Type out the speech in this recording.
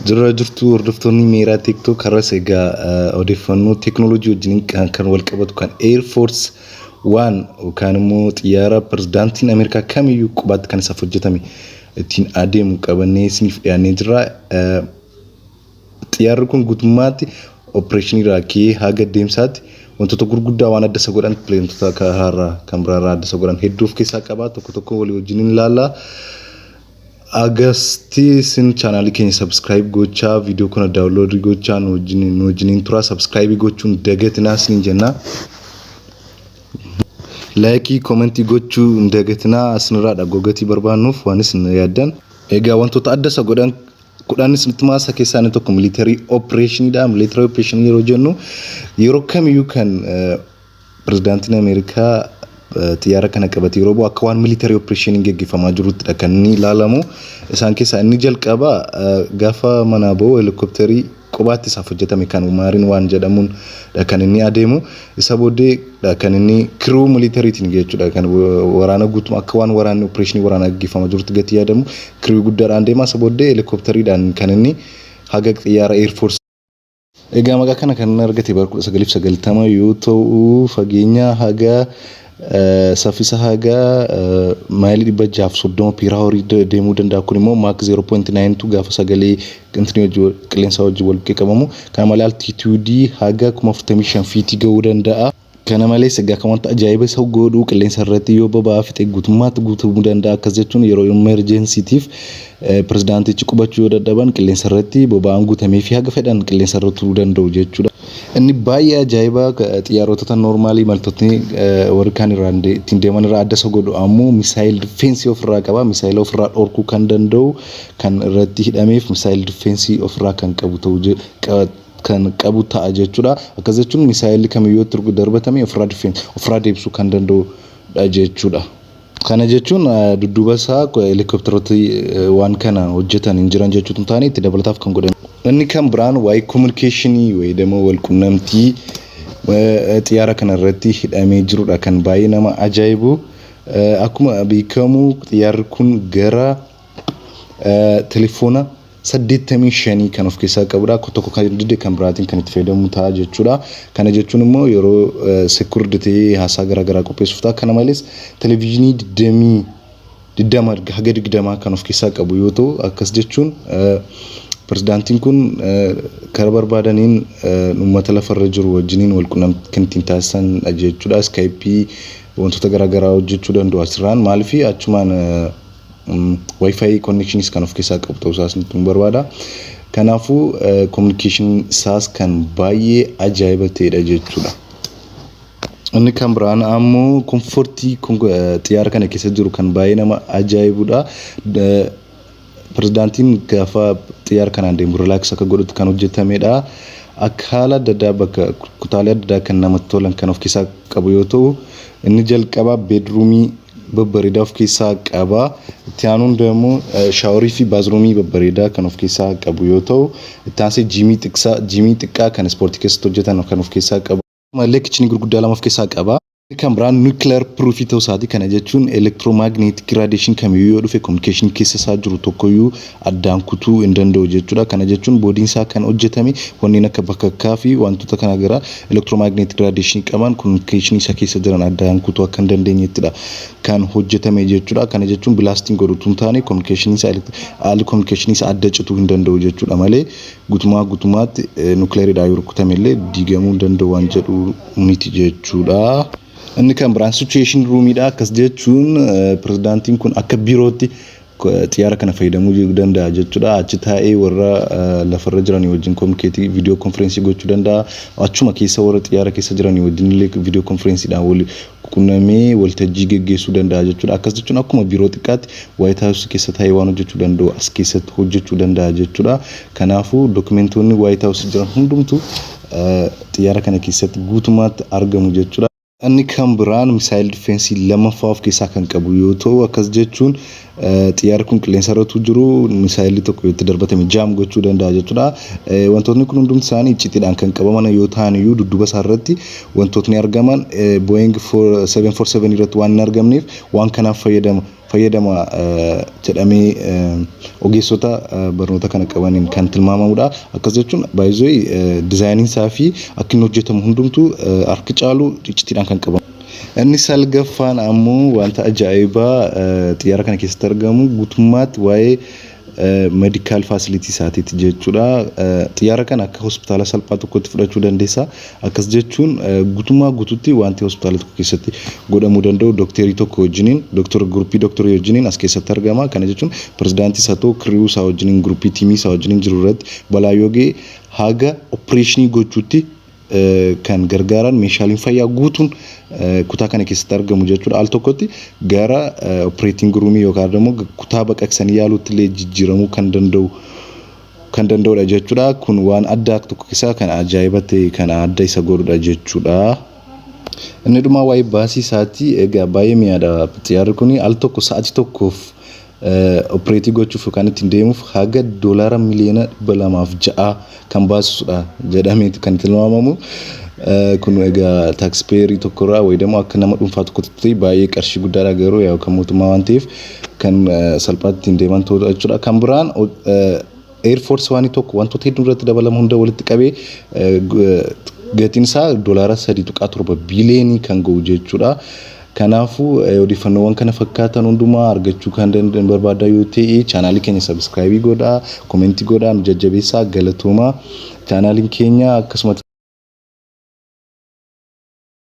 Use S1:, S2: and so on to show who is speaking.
S1: Jirra jirtu hordoftoonni Meyraa TikTok har'as egaa odeeffannoo teknooloojii wajjin kan wal qabatu kan Air Force One yookaan immoo xiyyaara pirezidaantiin Ameerikaa kamiyyuu qubaatti kan isaaf hojjetame ittiin adeemu qabannee isiniif dhiyaannee jirra. Xiyyaarri kun guutummaatti opereeshinii raakii haga deemsaatti wantoota gurguddaa waan adda isa godhan pileentota akka haaraa kan biraarraa adda isa godhan hedduu of keessaa qaba. Tokko walii wajjin ilaalla. Agasti sin chaanaalii keenya subscribe gochaa video kana download gochaa nu wajjin tura subscribe gochuun dagatinaa sin jenna. Like comment gochuu dagatinaa asinirraa dhagoogati barbaannuuf waan isin yaaddan. Egaa wantoota adda isa godhan kudhaanis nutmaasa keessaa tokko military operation dha. Military operation yeroo jennu yeroo kamiyyuu kan pirezidaantiin Ameerikaa xiyyaara kana qabate yeroo bu'aa akka waan military operation geggeeffamaa jirutti kan inni ilaalamu. Isaan keessaa inni jalqaba gaafa mana ba'u helikopterii qubaatti isaaf hojjetame kan umaariin waan jedhamuun kan inni adeemu. Isa booddee kan inni kiruu militariitiin jechuudha kan waraana guutuma akka waan waraanni operation waraana geggeeffamaa jirutti gati yaadamu kiruu guddaadhaan deema. Isa booddee helikopteriidhaan kan inni haga xiyyaara Air Force egaa maqaa kana kan argate bara 1990 yoo ta'u fageenya haga saffisa haga maayilii 630 piiraaworii deemuu danda'a. Kun immoo maak 0.92 gaafa sagalee qilleensa wajjin wal qabamu kana malee altituudii haga 45 fiitii ga'uu danda'a. Kana malees egaa kan wanta ajaa'iba isa godhu qilleensa irratti yoo boba'aa fixe guutummaatti guutamuu danda'a. Akkas jechuun yeroo emergensiitiif pirezidaantichi qubachuu yoo dadhaban qilleensa irratti boba'aan guutamee fi haga fedhan qilleensa irra turuu danda'u jechuudha. Inni baay'ee ajaa'iba xiyyaarota normaalii maltootni warri kaan irraa ittiin deeman irraa adda isa godhu ammoo misaayil difeensii ofirraa qaba. Misaayil ofirraa dhorkuu kan danda'u kan irratti hidhameef misaayil difeensii ofirraa kan qabu ta'uu kan qabu ta'a jechuudha. Akkas jechuun misaayilli kamiyyuu turgu darbatame ofirraa deebisuu kan danda'udha jechuudha. Kana jechuun dudduuba isaa helikopteroota waan kana hojjetan hin jiran jechuun taane itti dabalataaf kan godhan. Inni kan biraan waa'ee communicationii waa'ee demo wal qunnamtii xiyyaara kana irratti hidhamee jirudha kan baay'ee nama ajaa'ibu. Akkuma beekamu xiyyaarri kun gara telefoona 85 kan of keessaa qabudha. Tokko kan dide kan biraatiin kan itti fayyadamu ta'a jechuudha. Kana jechuun immoo yeroo sekurritee haasaa garaagaraa qopheessuuf ta'a. Kana malees televiizyinii 20 haga 20 kan of keessaa qabu yoo ta'u akkas jechuun pirezidaantiin kun karaa barbaadaniin uummata lafarra jiru wajjiniin wal qunnamtii kan ittiin taasisan jechuudha. Skype wantoota garaagaraa hojjechuu danda'u asirraan maaliif achumaan Wi-Fi connections kan of keessaa qabu ta'uu isaas nutti barbaada. Kanaafuu communication isaas kan baay'ee ajaa'iba ta'edha jechuudha. Inni kan biraan ammoo komfortii xiyyaara kana keessa jiru kan baay'ee nama ajaa'ibudha. Pirezidaantiin gaafa xiyyaara kanaan deemu relax akka godhutti kan hojjetamedha. Akka haala adda addaa bakka kutaalee adda addaa kan namatti tolan kan of keessaa qabu yoo ta'u inni jalqaba bedroomii babbareedaa of keessaa qaba. Itti aanuun immoo shaaworii fi baazruumii babbareedaa kan of keessaa qabu yoo ta'u itti aansee jiimii xiqqaa kan ispoortii keessatti hojjetan kan of keessaa qabu. Malee kichinii gurguddaa lama of keessaa qaba. Kan biraan nuclear proof ta'uu isaati. Kana jechuun electromagnetic radiation kamiyyuu yoo dhufe communication keessa isaa jiru tokkoyyuu addaan kutuu hin danda'u jechuudha. Kana jechuun boodiin isaa kan hojjetame wanneen akka bakakkaa fi wantoota kana gara electromagnetic radiation qaban communication isa keessa jiran addaan kutuu akka hin dandeenyettidha kan hojjetame jechuudha. Kana jechuun bilaastiin godhutu hin taane communication isa adda cituu hin danda'u jechuudha malee guutummaatti nuclearidhaa yoo rukutame illee diigamuu hin danda'u waan jedhu miti jechuudha. Inni kan biraan situation roomidha. Akkas jechuun pirezidaantiin kun akka biirootti xiyyaara kana fayyadamuu danda'a jechuudha. Achi taa'ee warra lafarra jiran wajjin communicate video conference gochuu danda'a. Achuma keessa warra xiyyaara keessa jiran wajjin illee video conferenceedhaan wal qunnamee waltajjii geggeessuu danda'a jechuudha. Akkas jechuun akkuma biiroo xiqqaatti White House keessa taa'ee waan hojjechuu danda'u as keessatti hojjechuu danda'a jechuudha. Kanaafuu dokumentoonni White House jiran hundumtuu xiyyaara kana keessatti guutummaatti argamu jechuudha. Inni kan biraan misaayil difeensii lammaffaa of keessaa kan qabu yoo ta'u akkas jechuun xiyyaarri kun qilleensa irratti jiru misaayilli tokko itti darbatame jaam gochuu danda'a jechuudha. Wantootni kun hundumti isaanii iccitiidhaan kan qabaman yoo ta'an iyyuu dudduuba isaa irratti wantootni argaman Boeing 747 irratti waan hin argamneef waan kanaaf fayyadama jedhamee ogeessota barnoota kana qabaniin kan tilmaamamudha. Akkas jechuun baay'ee diizaayiniin isaa fi akka inni hojjetamu hundumtuu harki caalu iccitiidhaan kan qabamu. Inni salgaffaan ammoo wanta ajaa'ibaa xiyyaara kana keessatti argamu guutummaatti waa'ee medical facilities isaatiiti jechuudha. Xiyyaara kana akka hospitaala salphaa tokkotti fudhachuu dandeessa. Akkas jechuun guutummaa guutuutti wanti hospitaala tokko keessatti godhamuu danda'u dooktarii tokko wajjiniin gruppii dooktarii wajjiniin as keessatti argama. Kana jechuun pirezidaantii isaa ta'uu kiriyyuu isaa wajjiniin gruppii tiimii isaa wajjiniin jiru irratti balaa yoo ga'e haga opereeshinii gochuutti kan gargaaran meeshaaleen fayyaa guutuun kutaa kana keessatti argamu jechuudha. Al tokkotti gara operating room yookaan immoo kutaa baqaqsanii yaaluutti illee jijjiiramuu kan danda'udha jechuudha. Kun waan addaa tokko keessaa kan ajaa'iba ta'e kan adda isa godhudha jechuudha. Inni dhumaa waa'ee baasii isaatii egaa baay'ee mi'aadha. Xiyyaarri kun al tokko sa'aatii tokkoof opereetii gochuuf yookaan ittiin deemuuf haga doolaara miliyoona 206 kan baasisudha jedhamee kan tilmaamamu. Kun egaa taakspeerii tokkorraa wayidamoo akka nama dhuunfaa tokkotti baay'ee qarshii guddaadha garuu yaa kan mootummaa waan ta'eef kan salphaatti ittiin deeman ta'udha jechuudha. Kan biraan Air Force waan tokko wantoota hedduu irratti dabalama hunda walitti qabee gatiin isaa doolaara 3.7 biiliyoonii kan ga'u jechuudha. Kanaafuu odeeffannoowwan kana fakkaatan hundumaa argachuu kan barbaadan yoo ta'e chaanaalii keenya subscribe godhaa, komentii godhaa, nu jajjabeessaa, galatoomaa. Chaanaaliin keenya akkasumas